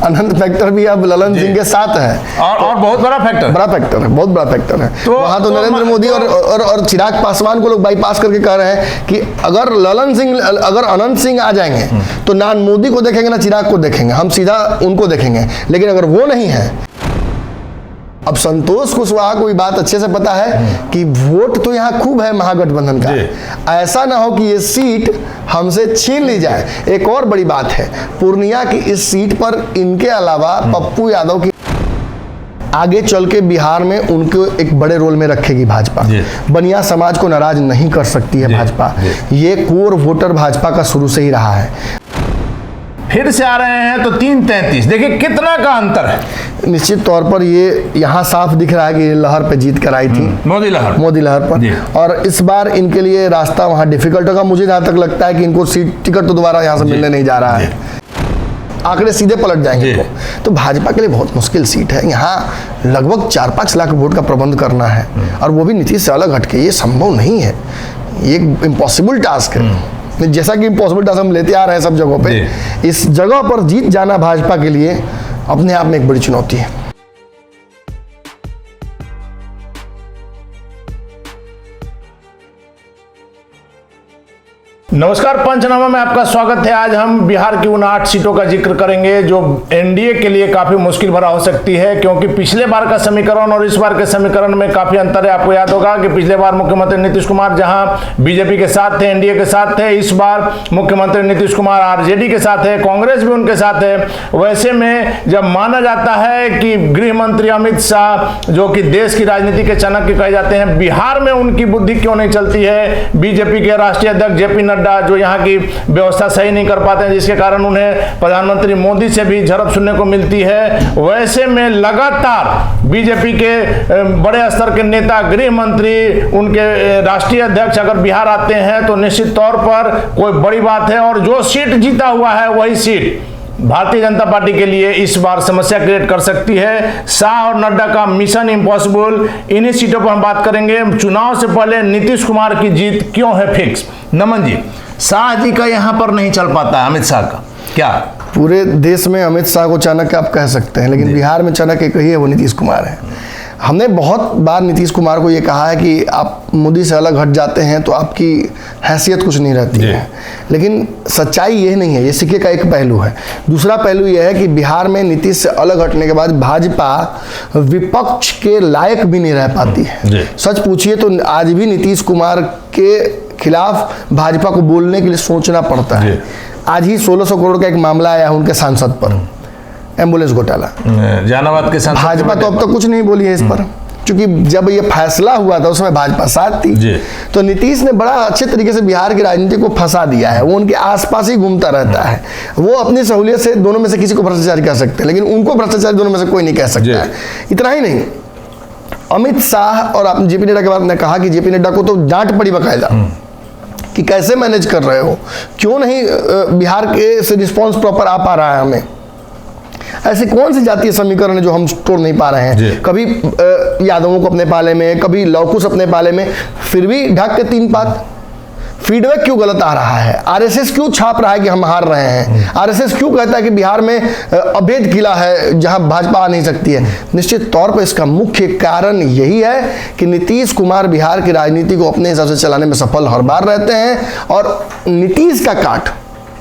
अनंत factor भी अब ललन सिंह के साथ है और बहुत बड़ा फैक्टर है, बहुत बड़ा फैक्टर है। तो वहां तो नरेंद्र मोदी और चिराग पासवान को लोग बाईपास करके कह रहे हैं कि अगर अगर अनंत सिंह आ जाएंगे तो ना मोदी को देखेंगे ना चिराग को देखेंगे, हम सीधा उनको देखेंगे। लेकिन अगर वो नहीं है, अब संतोष कुशवाहा को भी बात अच्छे से पता है कि वोट तो यहाँ खूब है महागठबंधन का, ऐसा ना हो कि ये सीट हमसे छीन ली जाए। एक और बड़ी बात है, पूर्णिया की इस सीट पर इनके अलावा पप्पू यादव की आगे चल के बिहार में उनको एक बड़े रोल में रखेगी भाजपा। बनिया समाज को नाराज नहीं कर सकती है भाजपा, ये कोर वोटर भाजपा का शुरू से ही रहा है। फिर से आ रहे हैं तो 3-33, देखिए कितना का अंतर है। निश्चित तौर पर ये यहाँ साफ दिख रहा है कि लहर पे जीत कर आई थी, मोदी लहर पर, और इस बार इनके लिए रास्ता वहाँ डिफिकल्ट होगा। मुझे जहाँ तक लगता है कि इनको सीट टिकट तो दोबारा यहाँ से मिलने नहीं जा रहा है, आंकड़े सीधे पलट जाएंगे। तो भाजपा के लिए बहुत मुश्किल सीट है। यहाँ लगभग 4-5 लाख वोट का प्रबंध करना है, और वो भी नीतीश से अलग हटके, ये संभव नहीं है, ये इम्पॉसिबल टास्क है। जैसा कि इम्पॉसिबल टास्क हम लेते आ रहे हैं सब जगहों पे, इस जगह पर जीत जाना भाजपा के लिए अपने आप में एक बड़ी चुनौती है। नमस्कार, पंचनामा में आपका स्वागत है। आज हम बिहार की उन 8 सीटों का जिक्र करेंगे जो एनडीए के लिए काफी मुश्किल भरा हो सकती है, क्योंकि पिछले बार का समीकरण और इस बार के समीकरण में काफी अंतर है। आपको याद होगा कि पिछले बार मुख्यमंत्री नीतीश कुमार जहां बीजेपी के साथ थे, एनडीए के साथ थे, इस बार मुख्यमंत्री नीतीश कुमार आरजेडी के साथ है, कांग्रेस भी उनके साथ है। वैसे में जब माना जाता है कि गृह मंत्री अमित शाह, जो कि देश की राजनीति के चाणक्य कहे जाते हैं, बिहार में उनकी बुद्धि क्यों नहीं चलती है। बीजेपी के राष्ट्रीय अध्यक्ष जेपी नड्डा जो यहाँ की व्यवस्था सही नहीं कर पाते हैं, जिसके कारण उन्हें प्रधानमंत्री मोदी से भी झड़प सुनने को मिलती है। वैसे में लगातार बीजेपी के बड़े स्तर के नेता, गृह मंत्री, उनके राष्ट्रीय अध्यक्ष अगर बिहार आते हैं तो निश्चित तौर पर कोई बड़ी बात है, और जो सीट जीता हुआ है वही सीट भारतीय जनता पार्टी के लिए इस बार समस्या क्रिएट कर सकती है। शाह और नड्डा का मिशन इम्पॉसिबल, इन्हीं सीटों पर हम बात करेंगे। चुनाव से पहले नीतीश कुमार की जीत क्यों है फिक्स? नमन जी, शाह जी का यहाँ पर नहीं चल पाता है, अमित शाह का क्या? पूरे देश में अमित शाह को चाणक्य आप कह सकते हैं, लेकिन बिहार में चाणक्य एक ही है, वो नीतीश कुमार है। हमने बहुत बार नीतीश कुमार को ये कहा है कि आप मोदी से अलग हट जाते हैं तो आपकी हैसियत कुछ नहीं रहती है, लेकिन सच्चाई ये नहीं है, ये सिक्के का एक पहलू है। दूसरा पहलू ये है कि बिहार में नीतीश से अलग हटने के बाद भाजपा विपक्ष के लायक भी नहीं रह पाती है। सच पूछिए तो आज भी नीतीश कुमार के खिलाफ भाजपा को बोलने के लिए सोचना पड़ता है। आज ही 1600 करोड़ का एक मामला आया उनके सांसद पर, एम्बुलेंस घोटाला, जहानाबाद के सांसद। भाजपा तो अब तक कुछ नहीं बोली है इस पर, क्योंकि जब ये फैसला हुआ था उसमें भाजपा साथ थी। तो नीतीश ने बड़ा अच्छे तरीके से बिहार की राजनीति को फंसा दिया है। वो उनके आसपास ही घूमता रहता है। वो अपनी सहूलियत से दोनों में से किसी को भ्रष्टाचारी कह सकते हैं, लेकिन उनको भ्रष्टाचारी दोनों में से कोई नहीं कह सकता है। इतना ही नहीं, अमित शाह और आपने जेपी नड्डा के बारे में कहा कि जेपी नड्डा को तो डांट पड़ी बकायदा कि कैसे मैनेज कर रहे हो, क्यों नहीं बिहार के से रिस्पॉन्स प्रॉपर आ पा रहा है हमें। ऐसी कौन सी जातीय समीकरण है जो हम तोड़ नहीं पा रहे हैं? कभी यादवों को अपने पाले में, कभी लौकुश अपने पाले में, फिर भी ढक के 3 पात। फीडबैक क्यों गलत आ रहा है? आरएसएस क्यों छाप रहा है कि हम हार रहे हैं? आरएसएस क्यों कहता है कि बिहार में अभेद किला है जहां भाजपा आ नहीं सकती है? निश्चित तौर पर इसका मुख्य कारण यही है कि नीतीश कुमार बिहार की राजनीति को अपने हिसाब से चलाने में सफल हर बार रहते हैं, और नीतीश का काट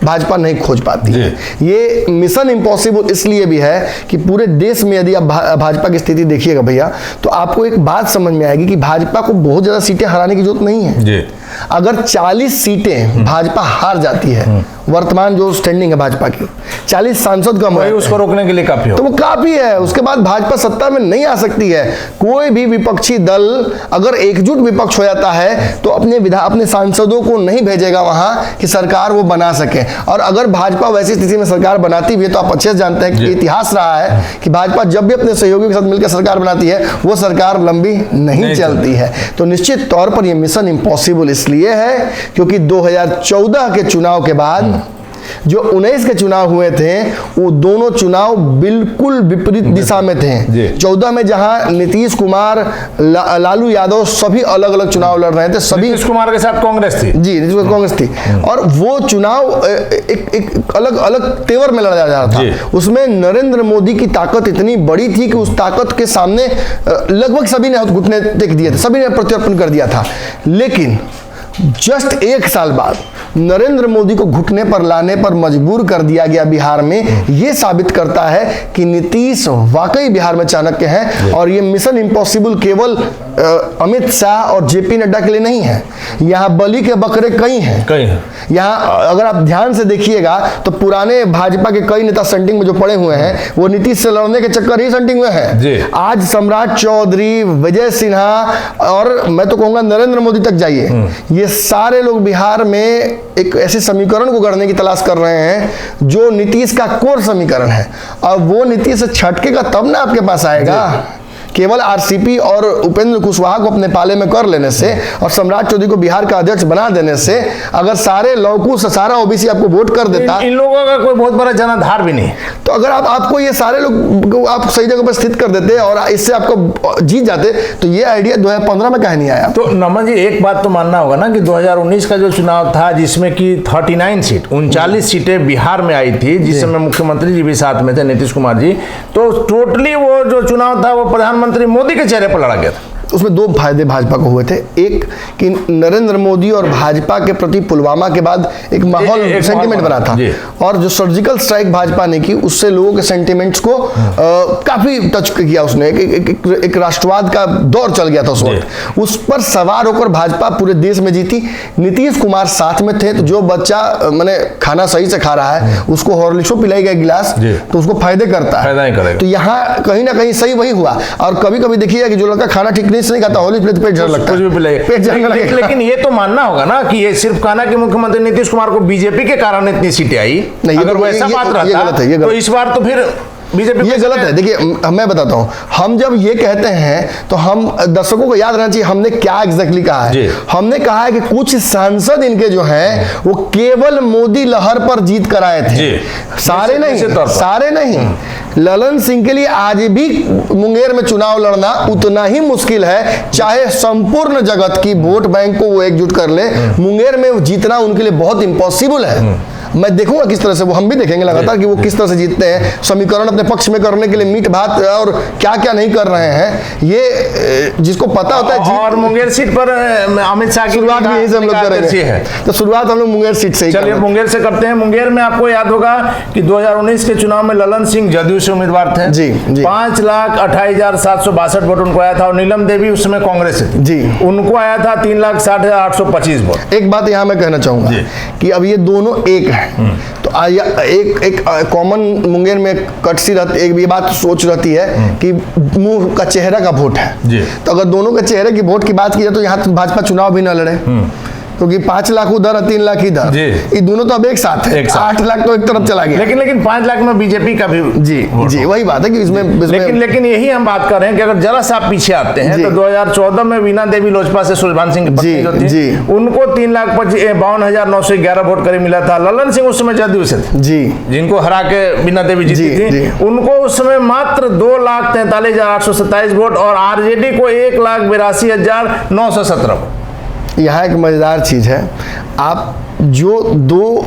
भाजपा नहीं खोज पाती है। ये मिशन इम्पॉसिबल इसलिए भी है कि पूरे देश में यदि आप भाजपा की स्थिति देखिएगा भैया, तो आपको एक बात समझ में आएगी कि भाजपा को बहुत ज्यादा सीटें हराने की जरूरत नहीं है। अगर 40 सीटें भाजपा हार जाती है, वर्तमान जो स्टैंडिंग है भाजपा की, 40 सांसद कम है, उसको रोकने के लिए काफी हो, तो वो काफी है। उसके बाद भाजपा सत्ता में नहीं आ सकती है। कोई भी विपक्षी दल अगर एकजुट विपक्ष हो जाता है तो अपने सांसदों को नहीं भेजेगा वहां कि सरकार वो बना सके। और अगर भाजपा वैसी स्थिति में सरकार बनाती भी है तो आप अच्छे से जानते हैं कि इतिहास रहा है कि भाजपा जब भी अपने सहयोगियों के साथ मिलकर सरकार बनाती है वो सरकार लंबी नहीं चलती है। तो निश्चित तौर पर यह मिशन इम्पॉसिबल इसलिए है क्योंकि 2014 के चुनाव के बाद जो 19 के चुनाव हुए थे वो दोनों चुनाव बिल्कुल विपरीत दिशा में थे। 14 में जहां नीतीश कुमार, लालू यादव सभी अलग अलग चुनाव लड़ रहे थे, सभी नीतीश कुमार के साथ कांग्रेस थी, जी नीतीश कुमार कांग्रेस थी, और वो चुनाव एक अलग अलग तेवर में लड़ा जा रहा था। उसमें नरेंद्र मोदी की ताकत इतनी बड़ी थी कि उस ताकत के सामने लगभग सभी ने घुटने टेक दिए थे, सभी ने प्रत्यर्पण कर दिया था। लेकिन जस्ट 1 साल बाद नरेंद्र मोदी को घुटने पर लाने पर मजबूर कर दिया गया बिहार में। यह साबित करता है कि नीतीश वाकई बिहार में चाणक्य है, और यह मिशन इम्पॉसिबल केवल अमित शाह और जेपी नड्डा के लिए नहीं है। यहाँ बलि के बकरे कई हैं। यहाँ अगर आप ध्यान से देखिएगा तो पुराने भाजपा के कई नेता सेंटिंग में जो पड़े हुए हैं वो नीतीश से लड़ने के चक्कर ही सेंटिंग में है। आज सम्राट चौधरी, विजय सिन्हा, और मैं तो कहूंगा नरेंद्र मोदी तक जाइए, ये सारे लोग बिहार में एक ऐसे समीकरण को गढ़ने की तलाश कर रहे हैं जो नीतीश का कोर समीकरण है। और वो नीतीश से छटकेगा तब ना आपके पास आएगा। केवल आरसीपी और उपेंद्र कुशवाहा को अपने पाले में कर लेने से और सम्राट चौधरी को बिहार का अध्यक्ष बना देने से, अगर सारे लौकू से सारा ओबीसी आपको वोट कर देता, इन लोगों का कोई बहुत बड़ा जनाधार भी नहीं। तो अगर आपको ये सारे लोग आप सही जगह पर स्थित कर देते और इससे आपको जीत जाते, तो ये आइडिया 2015 में कहीं नहीं आया। तो नमन जी, एक बात तो मानना होगा ना कि 2019 का जो चुनाव था जिसमें कि 39 सीटें बिहार में आई थी, जिस समय मुख्यमंत्री जी भी साथ में थे, नीतीश कुमार जी, तो टोटली वो जो चुनाव था वो प्रधानमंत्री मोदी के चेहरे पर लड़ा गया था। उसमें 2 फायदे भाजपा को हुए थे। एक कि नरेंद्र मोदी और भाजपा के प्रति पुलवामा के बाद एक माहौल सेंटिमेंट बना था, और जो सर्जिकल स्ट्राइक भाजपा ने की उससे लोगों के सेंटिमेंट्स को काफी टच किया। उसने एक राष्ट्रवाद का दौर चल गया था उस वक्त। उस पर सवार होकर भाजपा पूरे देश में जीती। नीतीश कुमार साथ में थे, तो जो बच्चा मैंने खाना सही से खा रहा है उसको हॉर्लिक्सो पिलाई गया गिलास, तो उसको फायदे करता है। तो यहाँ कहीं ना कहीं सही वही हुआ। और कभी कभी देखिएगा कि जो लड़का खाना ठीक नहीं खाता, होली पेट जल लगता है। लेकिन ये तो मानना होगा ना कि ये सिर्फ कहना कि मुख्यमंत्री नीतीश कुमार को बीजेपी के कारण इतनी सीटें आई, नहीं, अगर वो ऐसा बात रहता तो इस बार तो फिर बीजेपी, ये गलत है। देखिए मैं बताता हूं, हम जब ये कहते हैं तो हम दर्शकों को याद रहना चाहिए हमने क्या एग्जैक्टली कहा है। हमने कहा है कि कुछ सांसद इनके जो हैं वो केवल मोदी लहर पर जीत कर आए थे, सारे नहीं। ललन सिंह के लिए आज भी मुंगेर में चुनाव लड़ना उतना ही मुश्किल है, चाहे संपूर्ण जगत की वोट बैंक को वो एकजुट कर ले, मुंगेर में जीतना उनके लिए बहुत इम्पॉसिबल है। मैं देखूंगा किस तरह से, वो हम भी देखेंगे लगातार कि वो किस तरह से जीतते हैं। समीकरण अपने पक्ष में करने के लिए मीट भात और क्या क्या नहीं कर रहे हैं, ये जिसको पता होता है। और मुंगेर सीट पर अमित शाह की शुरुआत भी यहीं से हम लोग करेंगे, तो शुरुआत हम लोग मुंगेर सीट से ही चलिए मुंगेर से करते हैं। मुंगेर में आपको याद होगा कि 2019 के चुनाव में ललन सिंह जदयू से उम्मीदवार थे। जी 5,28,762 वोट उनको आया था, और नीलम देवी उस समय कांग्रेस से थी जी, उनको आया था 3,60,825 वोट। एक बात यहाँ मैं कहना चाहूंगा कि अब ये दोनों एक है, तो एक कॉमन मुंगेर में कटसी रहती, एक ये बात सोच रहती है कि मुंह का चेहरा का वोट है। तो अगर दोनों के चेहरे की वोट की बात की जाए तो यहाँ तो भाजपा चुनाव भी न लड़े, क्योंकि 5 लाख उधर और 3 लाख इधर, ये दोनों तो अब एक साथ है। 8 लाख तो एक तरफ चला गया, लेकिन 5 लाख में बीजेपी का भी जी वही बात है कि इसमें लेकिन यही हम बात कर रहे हैं कि अगर जरा सा पीछे आते हैं तो 2014 में वीना देवी लोजपा से सुलभान सिंह की पत्नी जो थी, उनको 3,52,911 वोट करीब मिला था। ललन सिंह उस समय जदयू से थे जी, जिनको हरा के वीना देवी जीती थी, उनको उस समय मात्र 2,43,827 वोट, और आरजेडी को 1,82,917 वोट। यहाँ एक मजेदार चीज है, आप जो 2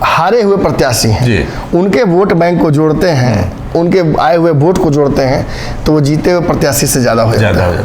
हारे हुए प्रत्याशी हैं उनके वोट बैंक को जोड़ते हैं, उनके आए हुए वोट को जोड़ते हैं, तो वो जीते हुए प्रत्याशी से ज्यादा हो जाता है।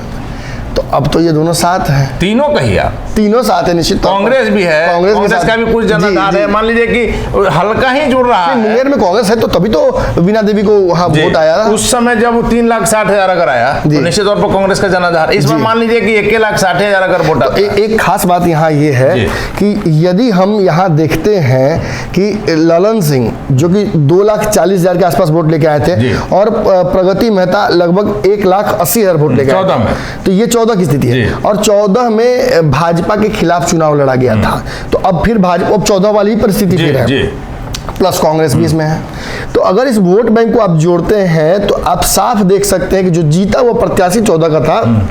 तो अब तो ये दोनों साथ हैं, तीनों कहिए आप, तीनों साथ है निश्चित। कांग्रेस भी है, कांग्रेस का भी कुछ जनाधार है, मान लीजिए कि हल्का ही जुड़ रहा है। मुंगेर में कांग्रेस है तो तभी तो वीना देवी को वहां वोट आया उस समय जब 3,60,000 अगर आया तो निश्चित तौर पर कांग्रेस का जनाधार। इस बार मान लीजिए कि 1,60,000 अगर वोट आता है। एक खास बात यहाँ ये है कि यदि हम यहाँ देखते हैं कि ललन सिंह जो कि 2,40,000 के आसपास वोट लेके आए थे, और प्रगति मेहता लगभग 1,80,000 वोट लेके आए थे, तो ये 14 की स्थिति है। और 14 में भाजपा के खिलाफ चुनाव लड़ा गया था, तो अब फिर भाजपा अब 14 वाली परिस्थिति फिर है, प्लस कांग्रेस भी इसमें है। तो अगर इस वोट बैंक को आप जोड़ते हैं तो आप साफ देख सकते हैं कि जो जीता वो प्रत्याशी 14 का था,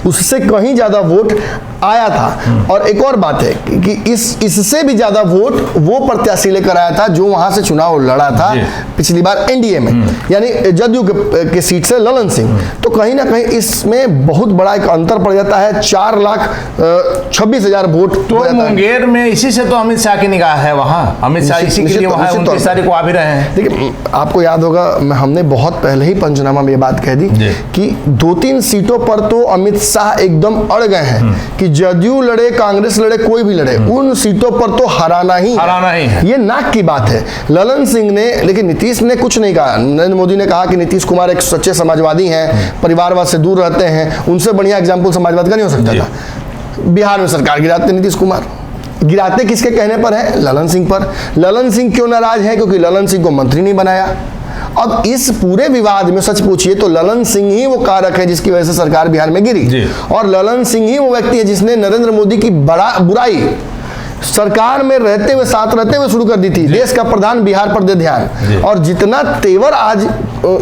उससे कहीं ज्यादा वोट आया था। और एक और बात है कि इससे भी ज्यादा वोट वो प्रत्याशी लेकर आया था जो वहां से चुनाव लड़ा था पिछली बार एनडीए में, यानी जदयू के सीट से ललन सिंह। तो कहीं ना कहीं इसमें बहुत बड़ा एक अंतर पड़ जाता है, 4,26,000 वोट। तो मुंगेर में इसी से तो अमित शाह की निगाह है, वहां अमित शाह इसी के लिए वहां 29 तारीख को आ भी रहे हैं। देखिए, आपको याद होगा हमने बहुत पहले ही पंचनामा में ये बात कह दी कि 2-3 सीटों पर तो अमित शाह एकदम अड़ गए हैं कि जदयू लड़े, कांग्रेस लड़े, कोई भी लड़े, उन सीटों पर तो हराना ही है। ये नाक की बात है। ललन सिंह ने, लेकिन नीतीश ने कुछ नहीं कहा। नरेंद्र मोदी ने कहा कि नीतीश कुमार एक सच्चे समाजवादी हैं, परिवारवाद से दूर रहते हैं, उनसे बढ़िया एग्जाम्पल समाजवाद का नहीं हो सकता था। बिहार में सरकार गिराते नीतीश कुमार, गिराते किसके कहने पर है? ललन सिंह पर। ललन सिंह क्यों नाराज है? क्योंकि ललन सिंह को मंत्री नहीं बनाया। अब इस पूरे विवाद में सच पूछिए तो ललन सिंह ही वो कारक है जिसकी वजह से सरकार बिहार में गिरी, और ललन सिंह ही वो व्यक्ति है जिसने नरेंद्र मोदी की बुराई सरकार में रहते हुए, साथ रहते हुए शुरू कर दी थी। देश का प्रधान बिहार पर दे ध्यान, और जितना तेवर आज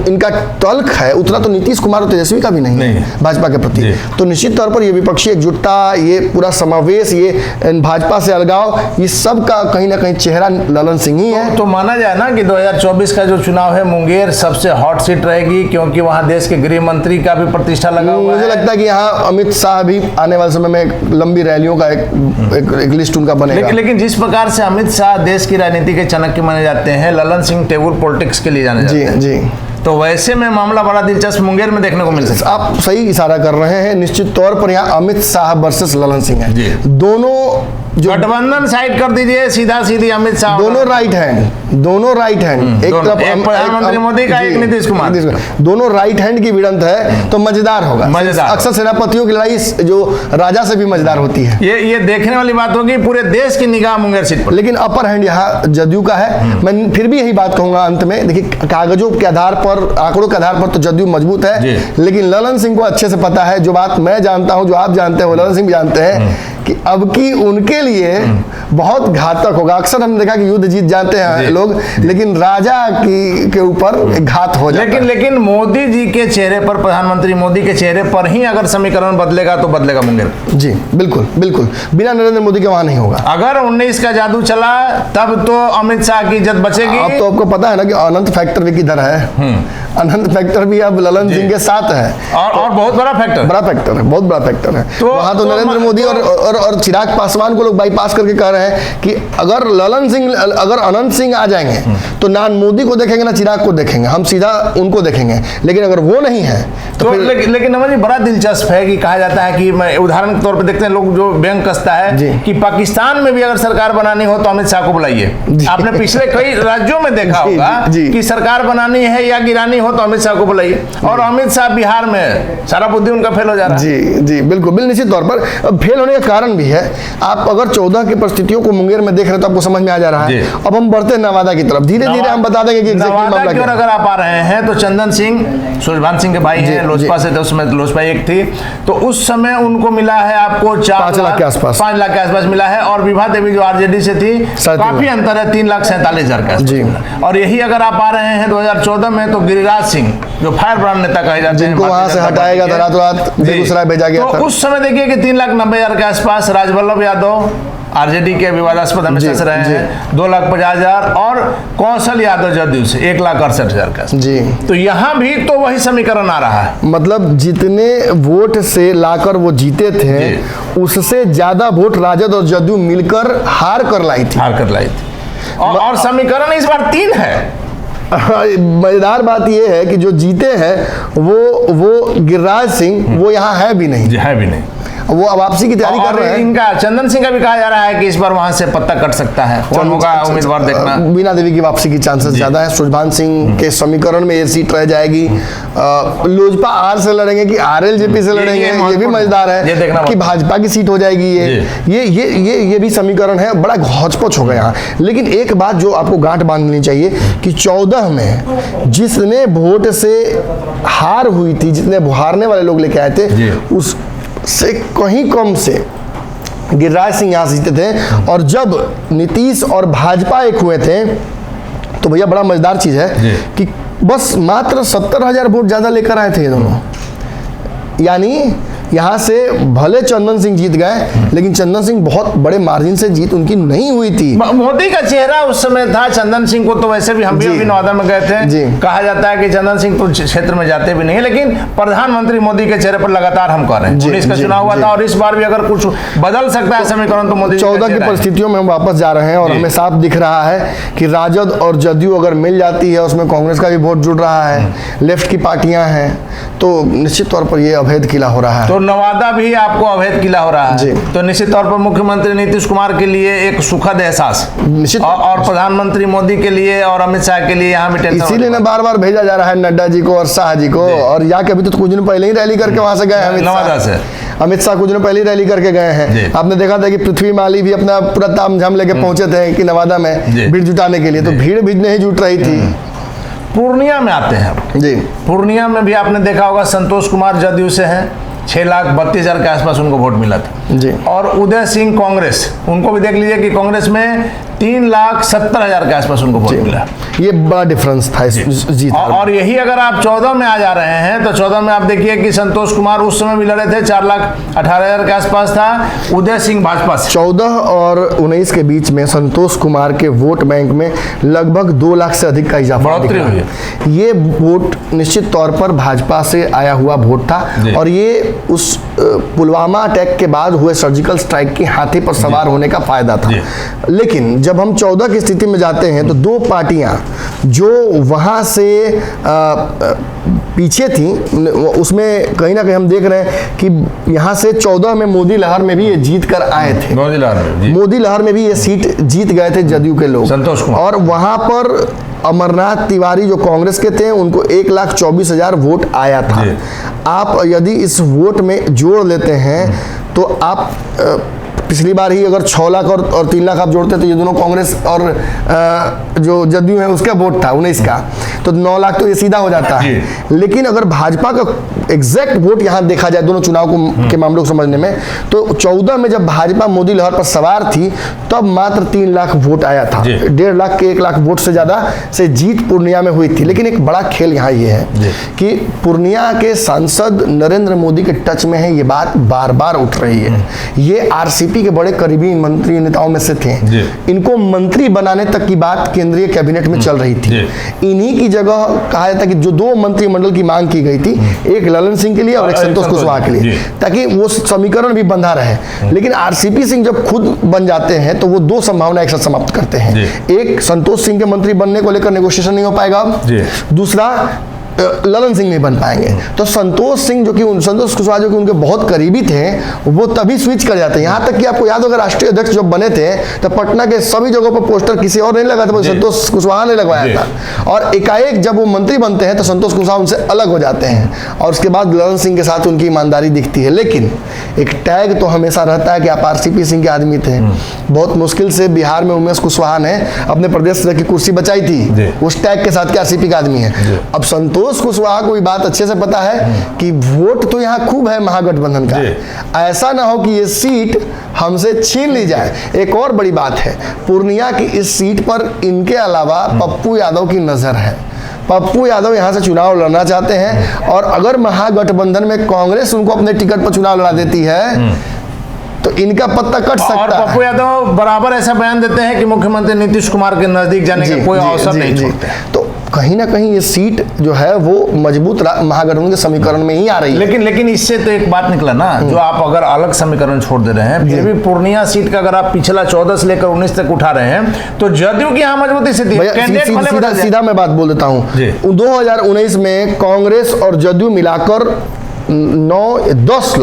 इनका तल्ख है उतना तो नीतीश कुमार और तेजस्वी का भी नहीं भाजपा के प्रति। तो निश्चित तौर पर ये विपक्षी एकजुटता, ये पूरा समावेश, ये भाजपा से अलगाव, ये सब का कहीं ना कहीं चेहरा ललन सिंह ही है। तो माना जाए ना कि 2024 का जो चुनाव है, मुंगेर सबसे हॉट सीट रहेगी, क्योंकि वहां देश के गृह मंत्री का भी प्रतिष्ठा लगा हुआ है। मुझे लगता है कि यहाँ अमित शाह भी आने वाले समय में लंबी रैलियों का एक लिस्ट उनका बनेगा। लेकिन जिस प्रकार से अमित शाह देश की राजनीति के चाणक्य माने जाते हैं, ललन सिंह टेबल पॉलिटिक्स के लिए जाने जाते हैं। जी। तो वैसे में मामला बड़ा दिलचस्प मुंगेर में देखने को मिल सकता है। आप सही इशारा कर रहे हैं। निश्चित तौर पर यहाँ अमित शाह वर्सेस ललन सिंह है। दोनों जो गठबंधन साइड कर दीजिए, सीधा सीधी अमित शाह, दोनों राइट हैंड, एक तरफ प्रधानमंत्री मोदी का, एक नीतीश कुमार, दोनों राइट हैंड की भिड़ंत है तो मजेदार होगा। अक्सर सेनापतियों की लड़ाई जो राजा से भी मजेदार होती है। ये देखने वाली बात होगी। पूरे देश की निगाह मुंगेर सीट पर, लेकिन अपर हैंड यहाँ जदयू का है। मैं फिर भी यही बात कहूंगा अंत में, देखिए कागजों के आधार पर, आंकड़ों के आधार पर तो जदयू मजबूत है, लेकिन ललन सिंह को अच्छे से पता है, जो बात मैं जानता हूं, जो आप जानते हैं, वो ललन सिंह भी जानते हैं कि अब की उनके लिए बहुत घातक होगा। अक्सर हमने देखा कि युद्ध जीत जाते हैं लोग, लेकिन राजा के ऊपर घात हो जाता है। लेकिन मोदी जी के चेहरे पर, प्रधानमंत्री मोदी के चेहरे पर ही अगर समीकरण बदलेगा तो बदलेगा मुंगेर। जी बिल्कुल बिल्कुल, बिना नरेंद्र मोदी के वहां नहीं होगा। अगर 19 का जादू चला तब तो अमित शाह की इज्जत बचेगी। अब तो आपको पता है ना कि अनंत फैक्टर भी किधर है। अनंत फैक्टर भी अब ललन सिंह के साथ है, और बहुत बड़ा फैक्टर है, बहुत बड़ा फैक्टर है। तो वहां तो नरेंद्र मोदी और चिराग पासवान को लोग बाईपास करके कह रहे हैं कि अगर अगर अनंत सिंह आ जाएंगे तो ना मोदी को देखेंगे ना चिराग को देखेंगे, हम सीधा उनको देखेंगे। लेकिन अगर वो नहीं है तो लेकिन नमन जी बड़ा दिलचस्प है कि कहा जाता है कि, मैं उदाहरण के तौर पे देखते हैं लोग, जो व्यंग कसता है कि पाकिस्तान में भी अगर सरकार बनानी हो तो अमित शाह को बुलाइए। आपने पिछले कई राज्यों में देखा होगा कि सरकार बनानी है या गिरानी हो तो अमित शाह को बुलाइए, और अमित शाह बिहार में सारा बुद्धि उनका फेल हो जा रहा है। जी बिल्कुल, निश्चित तौर पर फेल होने का कारण भी है। आप अगर 14 की परिस्थितियों को मुंगेर में देख रहे हैं तो आपको समझ में आ जा रहा है। अब हम बढ़ते हैं नवादा की तरफ, धीरे धीरे हम बता देंगे कि नवादा की ओर अगर आप आ रहे हैं तो चंदन सिंह सुरभान सिंह के भाई हैं, लोजपा से, तो उसमें लोजपा एक थी, तो उस समय उनको मिला है आपको 5 लाख के आसपास मिला है, और विभा देवी जो आरजेडी से थी, काफी अंतर है, 3,47,000 के आसपास। और यही अगर आप आ रहे हैं 2014 में तो गिरिराज सिंह जो फायर ब्रांड नेता कहे जाते हैं, जिनको वहां से हटाएगा था, रात बेगूसराय भेजा गया था, उस समय देखिए कि 3,90,000 के आसपास। राजवल्लभ यादव आरजेडी के विवादास्पद हमेशा से रहे हैं, 2,50,000, और कौशल यादव जदयू से 1,68,000 का। जी, तो यहाँ भी तो वही समीकरण आ रहा है। मतलब जितने वोट से लाकर वो जीते थे, उससे ज्यादा वोट राजद और जदयू मिलकर हार कर लाई थी। और समीकरण इस बार 3 है। मजेदार बात यह है कि जो जीते हैं वो गिरिराज सिंह, वो यहाँ है भी नहीं, वो अब वापसी की तैयारी कर रहे हैं। इनका चंदन सिंह का भी कहा जा रहा है कि इस बार वहां से पत्ता कट सकता है, कौन होगा उम्मीदवार देखना। बीना देवी की वापसी की चांसेस ज्यादा है। सुरभान सिंह के समीकरण में ये सीट रह जाएगी। लोजपा आर से लड़ेंगे कि आरएलजेपी से लड़ेंगे, ये भी मजेदार है कि भाजपा की सीट हो जाएगी। ये भी समीकरण है, बड़ा घौचपच हो गया यहाँ। लेकिन एक बात जो आपको गांठ बांधनी चाहिए कि 14 में जिसने वोट से हार हुई थी, जितने हारने वाले लोग लेके आए थे, उस से कहीं कम से गिरिराज सिंह यहाँ से जीते थे। और जब नीतीश और भाजपा एक हुए थे तो भैया बड़ा मजेदार चीज है कि बस मात्र 70,000 वोट ज्यादा लेकर आए थे ये दोनों। यानी यहाँ से भले चंदन सिंह जीत गए, लेकिन चंदन सिंह बहुत बड़े मार्जिन से जीत उनकी नहीं हुई थी। मोदी का चेहरा उस समय था। चंदन सिंह को तो वैसे भी हम भी अभी नवादा में गए थे, कहा जाता है कि चंदन सिंह तो क्षेत्र में जाते भी नहीं, लेकिन प्रधानमंत्री मोदी के चेहरे पर लगातार हम कह रहे हैं 19 का चुनाव हुआ था और इस बार भी अगर कुछ बदल सकता है समीकरण तो मोदी 14 की परिस्थितियों में हम वापस जा रहे हैं और हमें साफ दिख रहा है कि राजद और जदयू अगर मिल जाती है, उसमें कांग्रेस का भी वोट जुड़ रहा है, लेफ्ट की पार्टियां हैं, तो निश्चित तौर पर यह अवैध किला हो रहा है। तो नवादा भी आपको अवैध किला हो रहा है, तो निश्चित तौर पर मुख्यमंत्री नीतीश कुमार के लिए एक सुखद एहसास निश्चित, और प्रधानमंत्री मोदी के लिए और अमित शाह के लिए यहाँ भी टेंशन, इसीलिए ना बार बार भेजा जा रहा है नड्डा जी को और शाह जी को। और या के अभी तो कुछ दिन पहले ही रैली करके वहां से गए नवादा से, अमित शाह कुछ दिन पहले ही रैली करके गए हैं। आपने देखा था कि पृथ्वी माली भी अपना पूरा तामझाम लेके पहुंचे थे कि नवादा में भीड़ जुटाने के लिए, तो भीड़ भी नहीं जुट रही थी। पूर्णिया में आते हैं जी, पूर्णिया में भी आपने देखा होगा संतोष कुमार जदयू से हैं, 6,32,000 के आसपास उनको वोट मिला था जी। और उदय सिंह कांग्रेस, उनको भी देख लीजिए कि कांग्रेस में 3,70,000 के आसपास उनको वोट मिला। ये बड़ा डिफरेंस था जीत। और यही अगर आप 14 में आ जा रहे हैं तो 14 में आप देखिए कि संतोष कुमार उस समय भी लड़े थे, 4,18,000 के आसपास था, उदय सिंह भाजपा से। 14 और 19 के बीच में संतोष कुमार के वोट बैंक में लगभग 2 लाख से अधिक का इजाफा बढ़ोतरी हुई है। ये वोट निश्चित तौर पर भाजपा से आया हुआ वोट था और ये उस पुलवामा अटैक के बाद हुए सर्जिकल स्ट्राइक की हाथी पर सवार होने का फायदा था। लेकिन जब हम 14 की स्थिति में जाते हैं तो 2 पार्टियां जो वहां से पीछे थी, उसमें कहीं ना कहीं हम देख रहे हैं कि यहाँ से 14 में मोदी लहर में भी ये जीत कर आए थे। मोदी लहर में भी ये सीट जीत गए थे जदयू के लोग, संतोष कुमार। और वहां पर अमरनाथ तिवारी जो कांग्रेस के थे उनको 1,24,000 वोट आया था। आप यदि इस वोट में जोड़ लेते हैं तो आप पिछली बार ही अगर 6 लाख और 3 लाख आप जोड़ते तो ये दोनों कांग्रेस और जो जदयू है उसका वोट था 19 का, तो 9 लाख तो ये सीधा हो जाता है। लेकिन अगर भाजपा का एग्जैक्ट वोट यहाँ देखा जाए दोनों चुनाव के मामलों को समझने में, तो 14 में जब भाजपा मोदी लहर पर सवार थी तब मात्र 3 लाख वोट आया था। 1.5 लाख के 1 लाख वोट से ज्यादा से जीत पूर्णिया में हुई थी। लेकिन एक बड़ा खेल यहाँ ये है कि पूर्णिया के सांसद नरेंद्र मोदी के टच में है, ये बात बार बार उठ रही है। ये आरसीपी के बड़े करीबी मंत्री नेताओं में से थे, इनको मंत्री बनाने तक की बात केंद्रीय कैबिनेट में चल रही थी। इन्हीं की जगह कहा जाता है कि जो 2 मंत्रिमंडल की मांग की गई थी, एक ललन सिंह के लिए और एक संतोष कुशवाहा के लिए, ताकि वो समीकरण भी बंधा रहे। लेकिन आरसीपी सिंह जब खुद बन जाते हैं तो वो 2 संभावना एक साथ समाप्त करते हैं। एक, संतोष सिंह के मंत्री बनने को लेकर नेगोशिएशन नहीं हो पाएगा, दूसरा ललन सिंह नहीं बन पाएंगे। तो संतोष कुशवाहा जो कि उनके बहुत करीबी थे, वो तभी स्विच कर जाते हैं। यहाँ तक कि आपको याद होगा राष्ट्रीय अध्यक्ष जब बने थे तो पटना के सभी जगहों पर पोस्टर किसी और नहीं लगा था, संतोष कुशवाहा ने लगवाया था। और एकाएक जब वो मंत्री बनते हैं तो संतोष कुशवाहा उनसे अलग हो जाते हैं और उसके बाद ललन सिंह के साथ उनकी ईमानदारी दिखती है। लेकिन एक टैग तो हमेशा रहता है कि आप आरसीपी सिंह के आदमी थे। बहुत मुश्किल से बिहार में उमेश कुशवाहा ने अपने प्रदेश की कुर्सी बचाई थी उस टैग के साथ कि आरसीपी का आदमी है। अब संतोष कुशवाहा को बात अच्छे से पता है कि वोट तो यहाँ खूब है महागठबंधन का, ऐसा ना हो कि ये सीट हमसे छीन ली जाए। एक और बड़ी बात है, पूर्णिया की इस सीट पर इनके अलावा पप्पू यादव की नजर है। पप्पू यादव यहाँ से चुनाव लड़ना चाहते हैं और अगर महागठबंधन में कांग्रेस उनको अपने टिकट पर चुनाव लड़ा देती है तो इनका पत्ता कट सकता है। और पप्पू यादव बराबर ऐसा बयान देते हैं कि मुख्यमंत्री नीतीश कुमार के नजदीक जाने का कोई अवसर नहीं छोड़ते। तो कहीं ना कहीं ये सीट जो है वो मजबूत महागठबंधन के समीकरण में ही आ रही है। लेकिन इससे तो एक बात निकला ना, जो आप अगर अलग समीकरण छोड़ दे रहे हैं, फिर भी पूर्णिया सीट का अगर आप पिछला 14 से लेकर 19 तक उठा रहे हैं तो जदयू की यहाँ मजबूती स्थिति। सीधा मैं बात बोल देता हूँ, 2019 में कांग्रेस और जदयू मिलाकर 10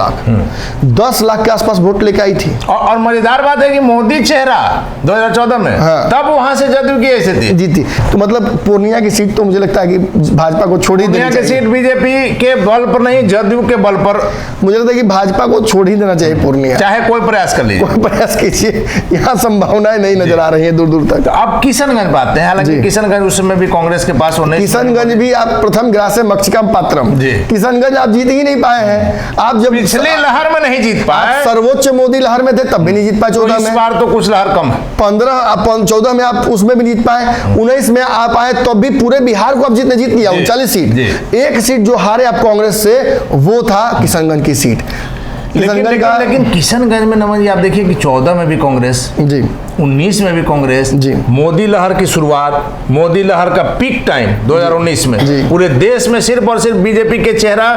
लाख के आसपास वोट लेके आई थी। और मजेदार बात है कि मोदी चेहरा 2014 में, तब वहां से जदयू की स्थिति जीती। तो मतलब पूर्णिया की सीट तो मुझे लगता है कि भाजपा को छोड़ ही देनी चाहिए। सीट बीजेपी के बल पर नहीं, जदयू के बल पर मुझे लगता है कि भाजपा को छोड़ ही देना चाहिए पूर्णिया, चाहे कोई प्रयास कर लीजिए, कोई प्रयास कीजिए। यहाँ संभावनाएं नहीं नजर आ रही है दूर दूर तक। तो अब किशनगंज बात है, हालांकि किशनगंज उस समय भी कांग्रेस के पास होने, किशनगंज भी आप प्रथम ग्रासे मक्षिकम पात्रम, किशनगंज आप जीत ही नहीं पाए हैं। आप जब पिछले लहर में नहीं जीत पाए, सर्वोच्च मोदी लहर में थे तब भी नहीं जीत पाए। 14 में, इस बार तो कुछ लहर कम है। 14 में आप उसमें भी जीत पाए, 19 में आप आए तब भी पूरे बिहार को आप जीत लिया 39 सीट। एक सीट जो हारे आप कांग्रेस से वो था किशनगंज की सीट। किशनगंज का। लेकिन किशनगंज में नमन जी आप देखिए कि 14 में भी कांग्रेस जी, 19 में भी कांग्रेस जी, मोदी लहर की शुरुआत, मोदी लहर का पीक टाइम 2019 में पूरे देश में सिर्फ और सिर्फ बीजेपी के चेहरा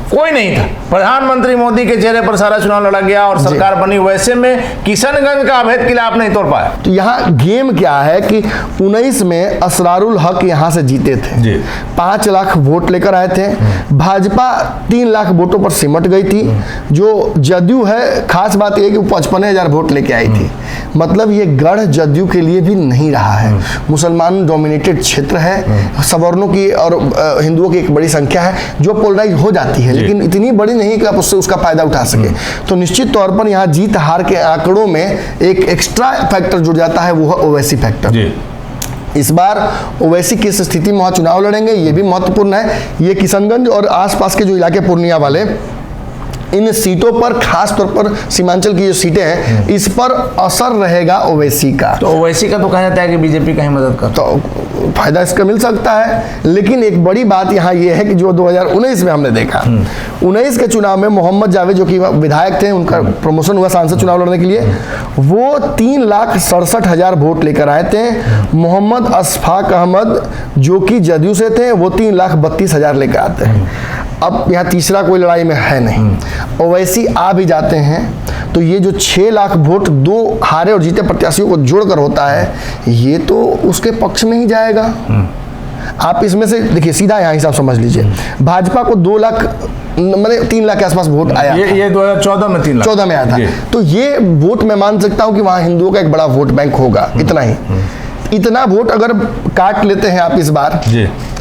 कोई नहीं था। प्रधानमंत्री मोदी के चेहरे पर सारा चुनाव लड़ा गया और सरकार बनी। वैसे में किशनगंज का अवैध किला आप नहीं तोड़ पाए। तो यहाँ गेम क्या है कि 19 में असरारुल हक यहाँ से जीते थे, 5 लाख वोट लेकर आए थे। भाजपा 3 लाख वोटों पर सिमट गई थी। जो जदयू है, खास बात यह कि वो 55,000 वोट लेके आई थी। मतलब ये गढ़ जदयू के लिए भी नहीं रहा है। मुसलमान डोमिनेटेड क्षेत्र है, सवर्णों की और हिंदुओं की एक बड़ी संख्या है जो पोलराइज हो जाती है, लेकिन इतनी बड़ी नहीं कि आप उससे उसका फायदा उठा सके। तो निश्चित तौर पर यहाँ जीत हार के आंकड़ों में एक एक्स्ट्रा फैक्टर जुड़ जाता है, वो है ओवैसी फैक्टर। इस बार ओवैसी किस स्थिति में वहाँ चुनाव लड़ेंगे ये भी महत्वपूर्ण है। ये किशनगंज और आसपास के जो इलाके पूर्णिया वाले, इन सीटों पर खास तौर पर सीमांचल की जो सीटें हैं इस पर असर रहेगा ओवैसी का। तो ओवैसी का तो कहा जाता है कि बीजेपी का ही मदद कर, तो फायदा इसका मिल सकता है। लेकिन एक बड़ी बात यहाँ ये है कि जो 2019 में हमने देखा, 19 के चुनाव में मोहम्मद जावेद जो कि विधायक थे, उनका प्रमोशन हुआ सांसद चुनाव लड़ने के लिए, वो 3,67,000 वोट लेकर आए थे। मोहम्मद अशफाक अहमद जो कि जदयू से थे, वो 3,32,000 लेकर आते हैं। अब यहाँ तीसरा कोई लड़ाई में है नहीं। ओवैसी आ भी जाते हैं तो ये जो 6 लाख वोट 2 हारे और जीते प्रत्याशियों को जोड़कर होता है, ये तो उसके पक्ष में ही जाएगा। आप इसमें से देखिए, सीधा यहाँ हिसाब समझ लीजिए, भाजपा को 2 लाख मतलब 3 लाख के आसपास वोट आया। ये 2014 में 3 लाख 14 में आया था। तो ये वोट मैं मान सकता हूँ कि वहाँ हिंदुओं का एक बड़ा वोट बैंक होगा। इतना ही, इतना वोट अगर काट लेते हैं आप इस बार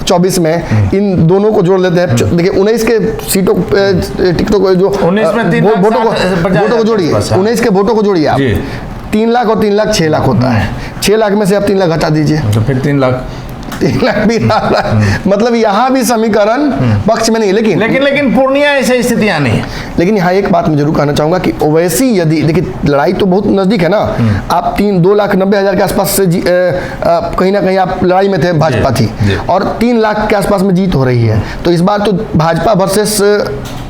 24 में, इन दोनों को जोड़ लेते हैं। देखिए 19 के सीटों टिकटों को जो 19 में वोटों को जोड़िए, 19 के वोटों को जोड़िए आप, 3 लाख और 3 लाख 6 लाख होता है। 6 लाख में से आप 3 लाख घटा दीजिए तो फिर 3 लाख भी मतलब यहाँ भी समीकरण पक्ष में नहीं। लेकिन पूर्णिया ऐसी स्थितियां नहीं। लेकिन यहाँ एक बात मैं जरूर कहना चाहूंगा कि ओवैसी यदि देखिए, लड़ाई तो बहुत नजदीक है ना। आप 2,90,000 के आसपास से कहीं ना कहीं आप लड़ाई में थे, भाजपा थी, और 3 लाख के आसपास में जीत हो रही है। तो इस बार तो भाजपा वर्सेस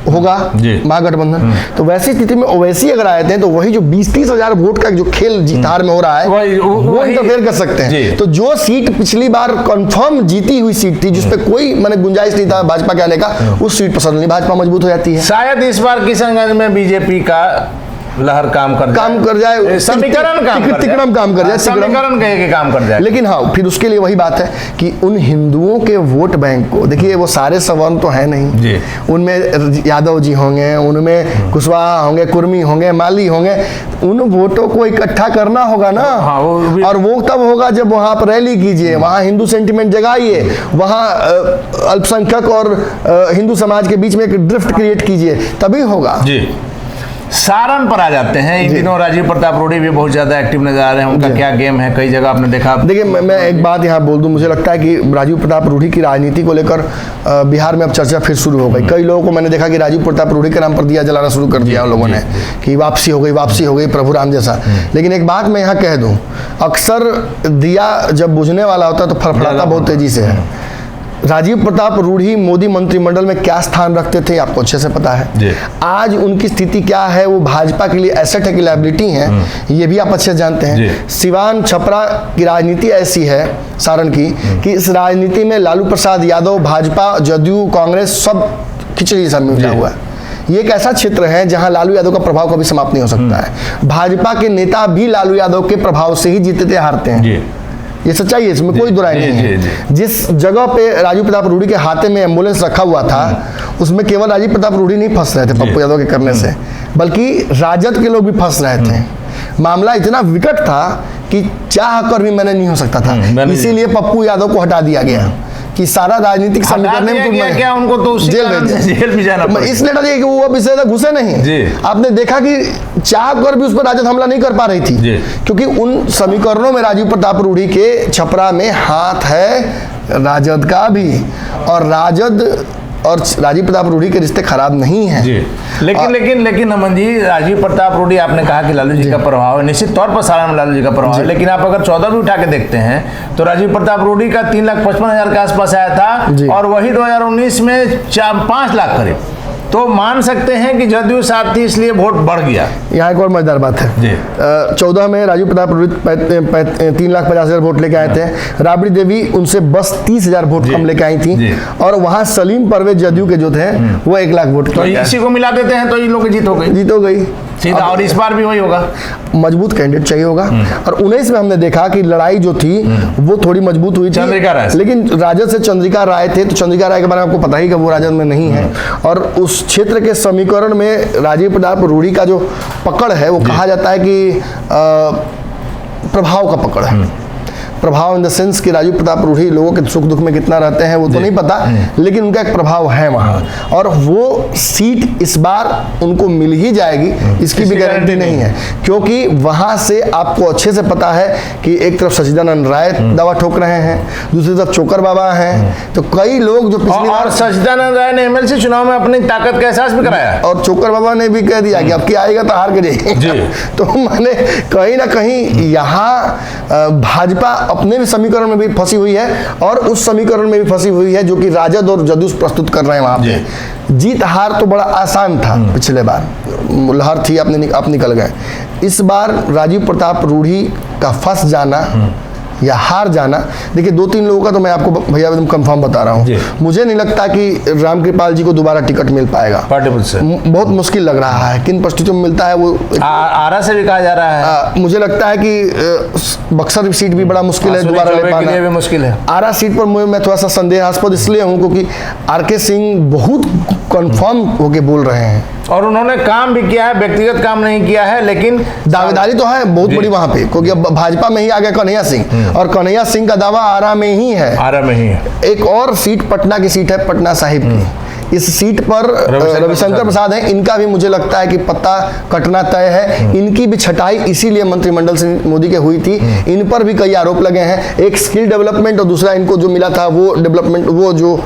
होगा महागठबंधन। तो वैसी स्थिति में ओवैसी अगर आए थे तो वही जो 20-30 हजार वोट का जो खेल जीत हार में हो रहा है वो इंटरफेयर कर सकते हैं। तो जो सीट पिछली बार कंफर्म जीती हुई सीट थी, जिसपे कोई माने गुंजाइश नहीं था भाजपा के आने का, उस सीट पर सडनली भाजपा मजबूत हो जाती है। शायद इस बार किशनगंज में बीजेपी का लहर काम कर जाए, समीकरण काम कर जाए। लेकिन हाँ, फिर उसके लिए वही बात है कि उन हिंदुओं के वोट बैंक को देखिए, वो सारे सवर्ण तो है नहीं, उनमें यादव जी होंगे, उनमें कुशवाहा होंगे, कुर्मी होंगे, माली होंगे, उन वोटों को इकट्ठा करना होगा ना। और वो तब होगा जब वहां पर रैली कीजिए, वहां हिंदू सेंटिमेंट जगाइए, वहां अल्पसंख्यक और हिंदू समाज के बीच में एक ड्रिफ्ट क्रिएट कीजिए, तभी होगा। सारण पर आ जाते हैं। इन दिनों राजीव प्रताप रूढ़ी भी बहुत ज्यादा एक्टिव नजर आ रहे हैं। उनका क्या गेम है, कई जगह आपने देखा। देखिए, मैं एक बात यहाँ बोल दूं, मुझे लगता है कि राजीव प्रताप रूढ़ी की राजनीति को लेकर बिहार में अब चर्चा फिर शुरू हो गई। कई लोगों को मैंने देखा कि राजीव प्रताप रूढ़ी के नाम पर दिया जलाना शुरू कर दिया उन लोगों ने कि वापसी हो गई प्रभु राम जैसा। लेकिन एक बात मैं यहाँ कह दूं, अक्सर दिया जब बुझने वाला होता है तो फड़फड़ाता बहुत तेजी से है। राजीव प्रताप रूढ़ी मोदी मंत्रिमंडल में क्या स्थान रखते थे आपको अच्छे से पता है। आज उनकी स्थिति क्या है, वो भाजपा के लिए एसेट है कि लायबिलिटी है, ये भी आप अच्छे से जानते हैं। सिवान छपरा की राजनीति ऐसी है सारण की कि इस राजनीति में लालू प्रसाद यादव, भाजपा, जदयू, कांग्रेस सब खिचड़ी सा मिला हुआ है। ये एक ऐसा क्षेत्र है जहां लालू यादव का प्रभाव कभी समाप्त नहीं हो सकता है। भाजपा के नेता भी लालू यादव के प्रभाव से ही जीतते हारते हैं, ये सच्चाई है, इसमें कोई दुराई नहीं है। जिस जगह पे राजीव प्रताप रूढ़ी के हाथे में एम्बुलेंस रखा हुआ था, उसमें केवल राजीव प्रताप रूढ़ी नहीं फंस रहे थे पप्पू यादव के करने से, बल्कि राजद के लोग भी फंस रहे थे। मामला इतना विकट था कि चाह कर भी मैंने नहीं हो सकता था, इसीलिए पप्पू यादव को हटा दिया गया कि सारा राजनीतिक समीकरण में क्या उनको तो जेल भी जाना पड़ा। इसलिए डरिए कि वो अब इससे घुसे नहीं। आपने देखा कि चाह कर भी उस पर राजद हमला नहीं कर पा रही थी, क्योंकि उन समीकरणों में राजीव प्रताप रूढ़ी के छपरा में हाथ है राजद का भी, और राजद और राजीव प्रताप रूढ़ी के रिश्ते खराब नहीं हैं। लेकिन नमन जी, राजीव प्रताप रूढ़ी आपने कहा कि लालू जी का प्रभाव है, निश्चित तौर पर सारण में लालू जी का प्रभाव है। लेकिन आप अगर 14 भी उठा के देखते हैं तो राजीव प्रताप रूढ़ी का 3,55,000 के आसपास आया था, और वही 2019 में 5 लाख करीब तो मान सकते हैं कि जदयू साथ थी इसलिए वोट बढ़ गया। यहाँ एक और मजेदार बात है जी। 14 में राजू प्रताप रूढ़ी 3,50,000 वोट लेके आए थे। राबड़ी देवी उनसे बस 30,000 वोट कम लेके आई थी। और वहां सलीम परवेज जदयू के जो थे वो 1 लाख वोट। तो इसी को मिला देते हैं तो इन लोग की जीत हो गई सीधा। और इस बार भी वही होगा, मजबूत कैंडिडेट चाहिए होगा। और 19 में हमने देखा कि लड़ाई जो थी वो थोड़ी मजबूत हुई थी चंद्रिका राय, लेकिन राजद से चंद्रिका राय थे। तो चंद्रिका राय के बारे में आपको पता ही कि वो राजद में नहीं है। और उस क्षेत्र के समीकरण में राजीव प्रताप रूढ़ी का जो पकड़ है वो कहा जाता है कि प्रभाव का पकड़ है। प्रभाव इन द सेंस कि राजीव प्रताप रूढ़ी लोगों के सुख दुख में कितना रहते हैं वो तो नहीं पता, लेकिन उनका एक प्रभाव है वहाँ। और वो सीट इस बार उनको मिल ही जाएगी, इसकी भी गारंटी नहीं है, क्योंकि वहाँ से आपको अच्छे से पता है कि एक तरफ सचिदानंद राय दवा ठोक रहे हैं, दूसरी तरफ चोकर बाबा हैं। तो कई लोग जो पिछली बार सचिदानंद राय ने एमएलसी चुनाव में अपनी ताकत का एहसास भी कराया और चोकर बाबा ने भी कह दिया कि अब की आएगा तो हार के जाएगी। तो मैंने कहीं ना कहीं यहाँ भाजपा अपने भी समीकरण में भी फंसी हुई है और उस समीकरण में भी फंसी हुई है जो कि राजद और जदयू प्रस्तुत कर रहे हैं। वहां पे जीत हार तो बड़ा आसान था, पिछले बार लहर थी, आप निकल गए। इस बार राजीव प्रताप रूढ़ी का फंस जाना या हार जाना, देखिए 2-3 लोगों का तो मैं आपको भैया एकदम कंफर्म बता रहा हूँ। मुझे नहीं लगता कि रामकृपाल जी को दोबारा टिकट मिल पाएगा, बहुत मुश्किल लग रहा है। किन परिस्थितियों में मिलता है वो आरा से भी कहा जा रहा है। मुझे लगता है कि बक्सर सीट भी बड़ा मुश्किल है दोबारा ले पाना, भी मुश्किल है। आरा सीट पर मैं थोड़ा सा संदेहास्पद इसलिए हूँ क्योंकि आर.के. सिंह बहुत कंफर्म होके बोल रहे हैं और उन्होंने काम भी किया है, व्यक्तिगत काम नहीं किया है, लेकिन दावेदारी तो है बहुत बड़ी वहां पे, क्योंकि अब भाजपा में ही आ गया कन्हैया सिंह और कन्हैया सिंह का दावा आरा में ही है। आरा में ही है। एक और सीट पटना की सीट है, पटना साहिब की। इस सीट पर रविशंकर प्रसाद हैं, इनका भी मुझे लगता है कि पत्ता कटना तय है। इनकी भी छटाई इसीलिए मंत्रिमंडल से मोदी के हुई थी। इन पर भी कई आरोप लगे हैं, एक स्किल डेवलपमेंट और दूसरा इनको जो मिला था वो डेवलपमेंट, वो जो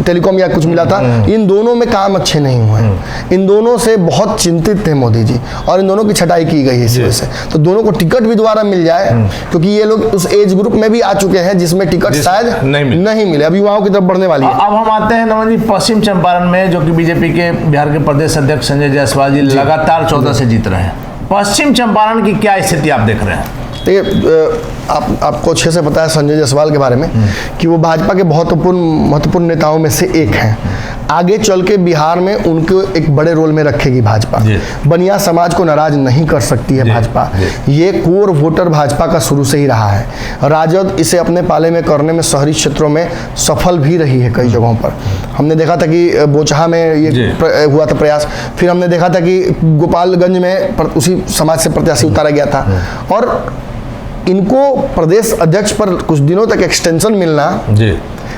टेलीकॉम या कुछ मिला था, इन दोनों में काम अच्छे नहीं हुए। इन दोनों से बहुत चिंतित थे मोदी जी और इन दोनों की छटाई की गई इस वजह से। तो दोनों को टिकट भी दोबारा मिल जाए, क्योंकि ये लोग उस एज ग्रुप में भी आ चुके हैं जिसमें टिकट शायद नहीं मिले, अब युवाओं की तरफ बढ़ने वाली है। अब हम आते हैं नमन जी पश्चिम चंपारण में, जो कि बीजेपी के बिहार के प्रदेश अध्यक्ष संजय जायसवाल जी लगातार 14 से जीत रहे हैं। पश्चिम चंपारण की क्या स्थिति आप देख रहे हैं? आपको अच्छे से पता है संजय जायसवाल के बारे में कि वो भाजपा के महत्वपूर्ण नेताओं में से एक हैं। आगे चल के बिहार में उनको एक बड़े रोल में रखेगी भाजपा। बनिया समाज को नाराज नहीं कर सकती है भाजपा। ये कोर वोटर भाजपा का शुरू से ही रहा है। राजद इसे अपने पाले में करने में शहरी क्षेत्रों में सफल भी रही है कई जगहों पर। हमने देखा था कि बोचहा में ये हुआ था प्रयास, फिर हमने देखा था कि गोपालगंज में उसी समाज से प्रत्याशी उतारा गया था। और इनको प्रदेश अध्यक्ष पर कुछ दिनों तक एक्सटेंशन मिलना,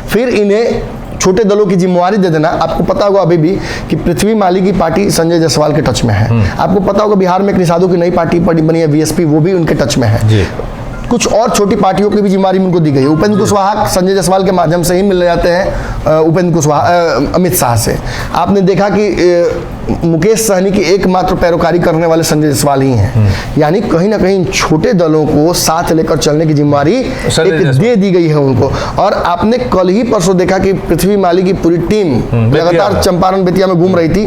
फिर इन्हें छोटे दलों की जिम्मेवारी दे देना। आपको पता होगा अभी भी कि पृथ्वी माली की पार्टी संजय जायसवाल के टच में है। आपको पता होगा बिहार में एक निषादों की नई पार्टी बनी है बीएसपी, वो भी उनके टच में है। कुछ और छोटी पार्टियों की भी जिम्मेवारी उनको दी गई है। उपेंद्र कुशवाहा संजय जायसवाल के माध्यम से ही मिल जाते हैं, उपेंद्र कुशवाहा अमित शाह से। आपने देखा कि मुकेश सहनी की एकमात्र पैरोकारी करने वाले संजय जायसवाल ही हैं। यानी कहीं ना कहीं छोटे दलों को साथ लेकर चलने की जिम्मेवारी दे दी गई है उनको। और आपने कल ही परसों देखा कि पृथ्वी माली की पूरी टीम लगातार चंपारण बेतिया में घूम रही थी,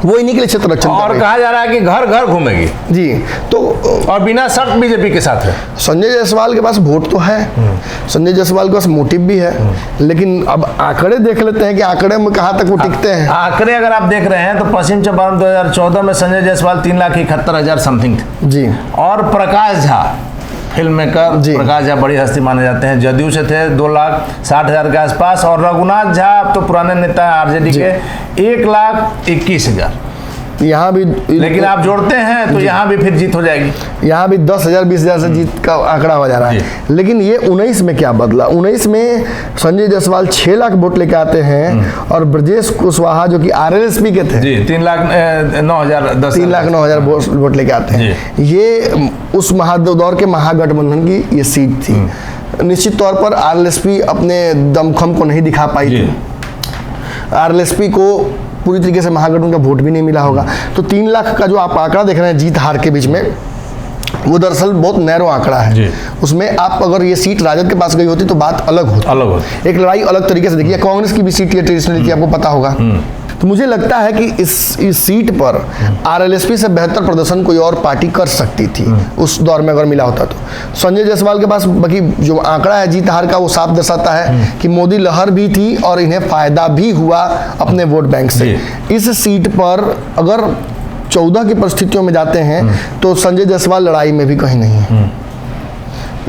वो इन्हीं के लिए क्षेत्र रक्षण और कहा जा रहा है कि घर घर घूमेगी जी। तो और बिना शर्त बीजेपी के साथ है। संजय जायसवाल के पास वोट तो है, संजय जायसवाल के पास मोटिव भी है, लेकिन अब आंकड़े देख लेते हैं कि आंकड़े में कहां तक वो टिकते हैं। आंकड़े अगर आप देख रहे हैं तो पश्चिम चंपारण 2014 में संजय जायसवाल 3,71,000 समथिंग थे जी। और प्रकाश झा फिल्म मेकर, प्रकाश झा बड़ी हस्ती माने जाते हैं, जदयू से थे 2,60,000 के आसपास। और रघुनाथ झा अब तो पुराने नेता है आरजेडी के, 1,21,000 यहाँ भी। लेकिन आप जोड़ते हैं तो यहाँ भी फिर जीत हो जाएगी। यहाँ भी 10,000 20,000 से जीत का आंकड़ा हो जा रहा है। लेकिन ये 19 में क्या बदला? 19 में संजय जायसवाल 6 लाख वोट लेके आते हैं और ब्रजेश कुशवाहा जो कि आरएलएसपी के थे जी 3,09,000 वोट लेके आते हैं। ये उस दौर के महागठबंधन की ये सीट थी। निश्चित तौर पर आरएलएसपी अपने दमखम को नहीं दिखा पाई थी। आरएलएसपी को पूरी तरीके से महागठबंधन का वोट भी नहीं मिला होगा। तो 3 लाख का जो आप आंकड़ा देख रहे हैं जीत हार के बीच में, वो दरअसल बहुत नैरो आंकड़ा है। उसमें आप अगर ये सीट राजद के पास गई होती तो बात अलग होती। एक लड़ाई अलग तरीके से देखिए। कांग्रेस की भी सीट ये ट्रेडिशनली थी, आपको पता होगा। तो मुझे लगता है कि इस सीट पर आरएलएसपी से बेहतर प्रदर्शन कोई और पार्टी कर सकती थी उस दौर में अगर मिला होता तो। संजय जायसवाल के पास बाकी जो आंकड़ा है जीत हार का वो साफ दर्शाता है कि मोदी लहर भी थी और इन्हें फायदा भी हुआ अपने वोट बैंक से। इस सीट पर अगर 14 की परिस्थितियों में जाते हैं तो संजय जायसवाल लड़ाई में भी कहीं नहीं है,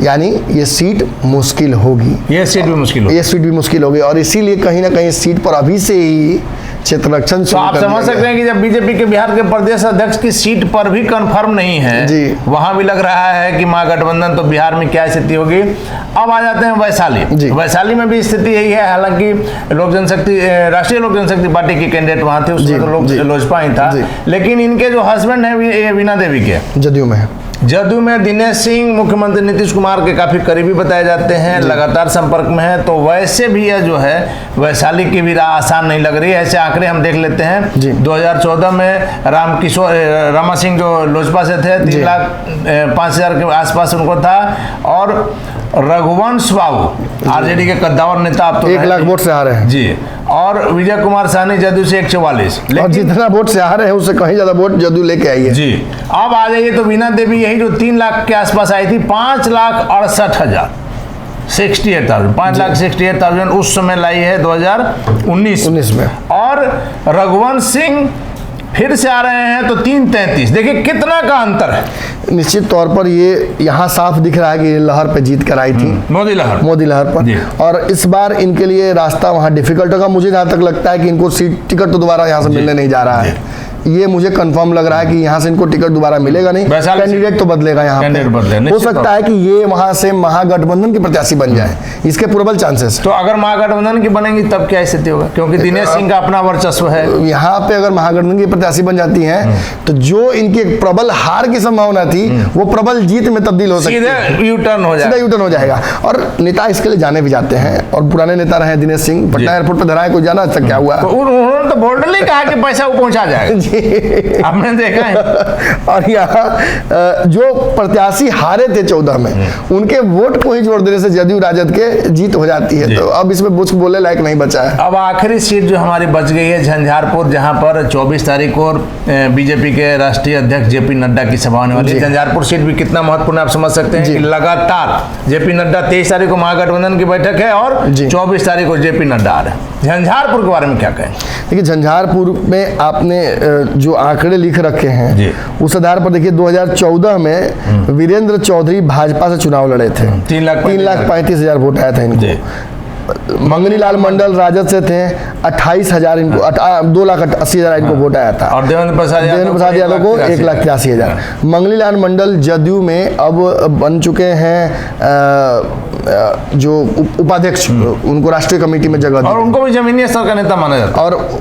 यानी ये सीट मुश्किल होगी। ये सीट भी मुश्किल होगी और इसीलिए कहीं ना कहीं इस सीट पर अभी से ही क्षेत्र रक्षण। तो आप समझ सकते हैं कि जब बीजेपी के बिहार के प्रदेश अध्यक्ष की सीट पर भी कंफर्म नहीं है जी, वहां भी लग रहा है कि महागठबंधन, तो बिहार में क्या स्थिति होगी। अब आ जाते हैं वैशाली। वैशाली में भी स्थिति यही है, हालांकि राष्ट्रीय लोक जनशक्ति पार्टी की कैंडिडेट वहां थे, उसमें तो लोजपा ही था, लेकिन इनके जो हस्बैंड है वीणा देवी के जदयू में दिनेश सिंह मुख्यमंत्री नीतीश कुमार के काफी करीबी बताए जाते हैं, लगातार संपर्क में है। तो वैसे भी यह जो है वैशाली की भी राह आसान नहीं लग रही है। ऐसे आंकड़े हम देख लेते हैं। 2014 में रामा सिंह जो लोजपा से थे 3,05,000 के आसपास उनको था, और रघुवंश बाबू आरजेडी के कद्दावर नेता अब तो 1 लाख वोट से आ रहे हैं जी, और विजय कुमार साहनी जदयू से 144, और जितना वोट से आ रहे हैं उससे कहीं ज्यादा वोट जदयू लेके आई है जी। अब आ जाइए तो वीणा देवी यही जो 3 लाख के आसपास आई थी, 5,68,000 68,000 5,68,000 उस समय लाई है 2019 में। और रघुवंश सिंह फिर से आ रहे हैं तो 3,33। देखिए कितना का अंतर है। निश्चित तौर पर ये यहाँ साफ दिख रहा है कि लहर पे जीत कर आई थी, मोदी लहर पर, और इस बार इनके लिए रास्ता वहाँ डिफिकल्ट होगा। मुझे जहाँ तक लगता है कि इनको टिकट तो दोबारा यहाँ से मिलने नहीं जा रहा है, ये मुझे कंफर्म लग रहा है कि यहाँ से इनको टिकट दोबारा मिलेगा नहीं, कैंडिडेट तो बदलेगा यहाँ पे। हो सकता है कि ये वहाँ से महागठबंधन के प्रत्याशी बन जाए, इसके प्रबल चांसेस। तो अगर महागठबंधन की बनेंगी तब क्या स्थिति होगा, क्योंकि दिनेश सिंह का अपना वर्चस्व है यहाँ पे। अगर महागठबंधन की प्रत्याशी बन जाती हैं तो जो इनकी एक प्रबल हार की संभावना थी वो प्रबल जीत में तब्दील हो सकती है, सीधा यूटर्न हो जाएगा। और नेता इसके लिए जाने भी जाते हैं, और पुराने नेता रहे दिनेश सिंह, पटना एयरपोर्ट पर धराए, कोई जाना क्या हुआ, उन्होंने तो बोल्डली कहा कि पैसा वो पहुंचा जाएगा। आपने देखा है। और यहाँ जो प्रत्याशी हारे थे 14 में उनके वोट को ही जोड़ देने से जदयू राजद के जीत हो जाती है, तो अब इसमें कुछ बोलने लायक नहीं बचा है। अब आखिरी सीट जो हमारी बच गई है झंझारपुर, जहां पर 24 तारीख को बीजेपी के राष्ट्रीय अध्यक्ष जेपी नड्डा की सभा होने वाली है। झंझारपुर सीट भी कितना महत्वपूर्ण आप समझ सकते हैं कि लगातार जेपी नड्डा 23 तारीख को महागठबंधन की बैठक है और 24 तारीख को जेपी नड्डा आ रहे हैं। झंझारपुर के बारे में क्या कहें? देखिए झंझारपुर में आपने जो आंकड़े लिख रखे हैं उस आधार पर देखिए 2014 में वीरेंद्र चौधरी भाजपा से चुनाव लड़े थे, 3,35,000 वोट आया था इनको। मंगनी लाल मंडल राजद से थे, 28,000 इनको 2,80,000 इनको वोट आया था, और देवेंद्र प्रसाद यादव को 1,83,000। मंगनी लाल मंडल जदयू में अब बन चुके हैं जो उपाध्यक्ष, उनको राष्ट्रीय कमेटी में जगह दी, और उनको भी जमीनी स्तर का नेता माना जाता है, और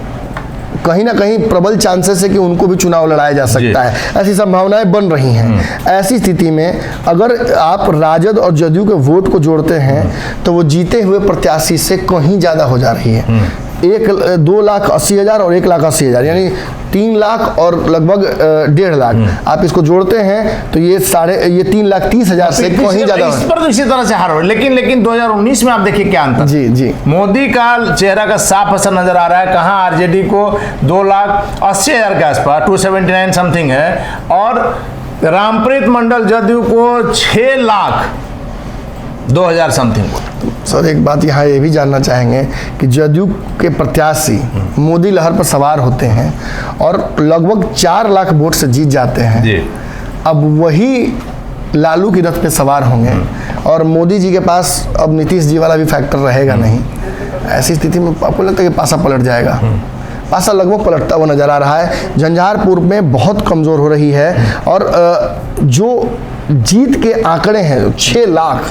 कहीं ना कहीं प्रबल चांसेस है कि उनको भी चुनाव लड़ाया जा सकता है, ऐसी संभावनाएं बन रही हैं। ऐसी स्थिति में अगर आप राजद और जदयू के वोट को जोड़ते हैं तो वो जीते हुए प्रत्याशी से कहीं ज्यादा हो जा रही है। 2,80,000 और 1,80,000 यानी 3 लाख और लगभग 1.5 लाख आप इसको जोड़ते हैं तो ये 3,30,000 से कहीं ज्यादा। इस पर तो इसी तरह से हार हो, लेकिन 2019 में आप देखिए क्या अंतर। जी मोदी का चेहरा का साफ असर नजर आ रहा है। कहाँ आरजेडी को 2,80,000 के आसपास 279 समथिंग है, और रामप्रीत मंडल जदयू को 6,02,000 समथिंग। सर एक बात यहाँ ये भी जानना चाहेंगे कि जदयू के प्रत्याशी मोदी लहर पर सवार होते हैं और लगभग 4 लाख वोट से जीत जाते हैं जी। अब वही लालू की रथ पे सवार होंगे और मोदी जी के पास अब नीतीश जी वाला भी फैक्टर रहेगा नहीं। ऐसी स्थिति में आपको लगता है कि पासा पलट जाएगा? पासा लगभग पलटता हुआ नजर आ रहा है। झंझारपुर में बहुत कमजोर हो रही है, और जो जीत के आंकड़े हैं 6 लाख,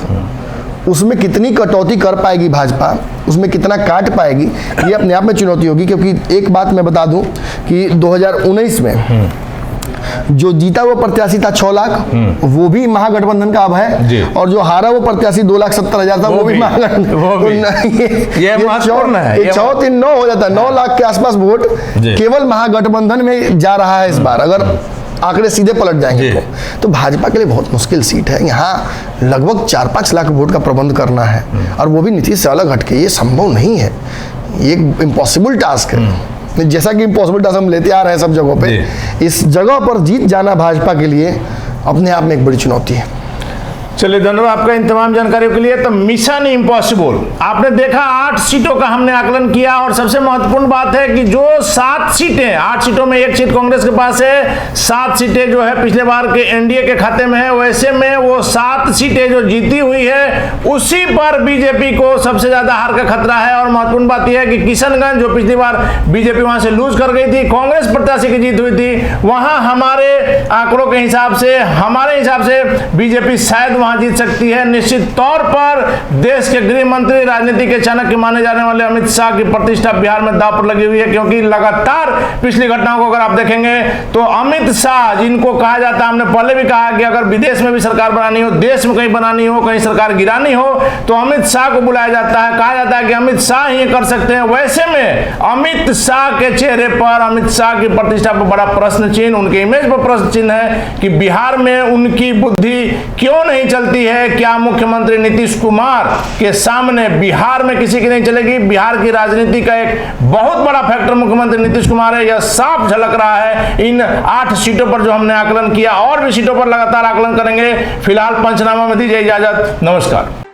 उसमें कितनी कटौती कर पाएगी भाजपा, उसमें कितना काट पाएगी, ये अपने आप में चुनौती होगी। क्योंकि एक बात मैं बता दूं कि 2019 में जो जीता हुआ प्रत्याशी था 6 लाख, वो भी महागठबंधन का अब है, और जो हारा वो प्रत्याशी 2,70,000 था वो भी महागठबंधन। ये महत्वपूर्ण है, 6-3-9 हो जाता है। 9 लाख के आसपास वोट केवल महागठबंधन में जा रहा है इस बार, अगर आंकड़े सीधे पलट जाएंगे तो भाजपा के लिए बहुत मुश्किल सीट है। यहाँ लगभग 4-5 लाख वोट का प्रबंध करना है, और वो भी नीतीश से अलग हटके, ये संभव नहीं है, ये एक इम्पॉसिबल टास्क है। जैसा कि इम्पॉसिबल टास्क हम लेते आ रहे हैं सब जगहों पे, इस जगह पर जीत जाना भाजपा के लिए अपने आप में एक बड़ी चुनौती है। चलिए धन्यवाद आपका इन तमाम जानकारियों के लिए। तो मिशन इम्पॉसिबल आपने देखा, 8 सीटों का हमने आकलन किया और सबसे महत्वपूर्ण बात है कि जो 7 सीटें, 8 सीटों में 1 सीट कांग्रेस के पास है, 7 सीटें जो है पिछले बार के एनडीए के खाते में है, वैसे में वो 7 सीटें जो जीती हुई है उसी पर बीजेपी को सबसे ज्यादा हार का खतरा है। और महत्वपूर्ण बात यह है कि किशनगंज जो पिछली बार बीजेपी वहां से लूज कर गई थी, कांग्रेस प्रत्याशी की जीत हुई थी, वहां हमारे आंकड़ों के हिसाब से, हमारे हिसाब से बीजेपी शायद वहां जीत सकती है। निश्चित तौर पर देश के गृह मंत्री, राजनीति के चाणक्य माने जाने वाले अमित शाह की प्रतिष्ठा बिहार में दांव पर लगी हुई है, क्योंकि लगातार पिछली घटनाओं को अगर आप देखेंगे तो अमित शाह, जिनको कहा जाता है, हमने पहले भी कहा कि अगर विदेश में भी सरकार बनानी हो, देश में कहीं बनानी हो, कहीं सरकार गिरानी हो, तो अमित शाह को बुलाया जाता है, कहा जाता है कि अमित शाह ही कर सकते हैं। वैसे में अमित शाह के चेहरे पर, अमित शाह की प्रतिष्ठा पर बड़ा प्रश्न चिन्ह, उनके इमेज पर प्रश्न चिन्ह है कि बिहार में उनकी बुद्धि क्यों नहीं चलती है। क्या मुख्यमंत्री नीतीश कुमार के सामने बिहार में किसी की नहीं चलेगी? बिहार की राजनीति का एक बहुत बड़ा फैक्टर मुख्यमंत्री नीतीश कुमार है, यह साफ झलक रहा है इन 8 सीटों पर जो हमने आकलन किया। और भी सीटों पर लगातार आकलन करेंगे। फिलहाल पंचनामा में दीजिए इजाजत, नमस्कार।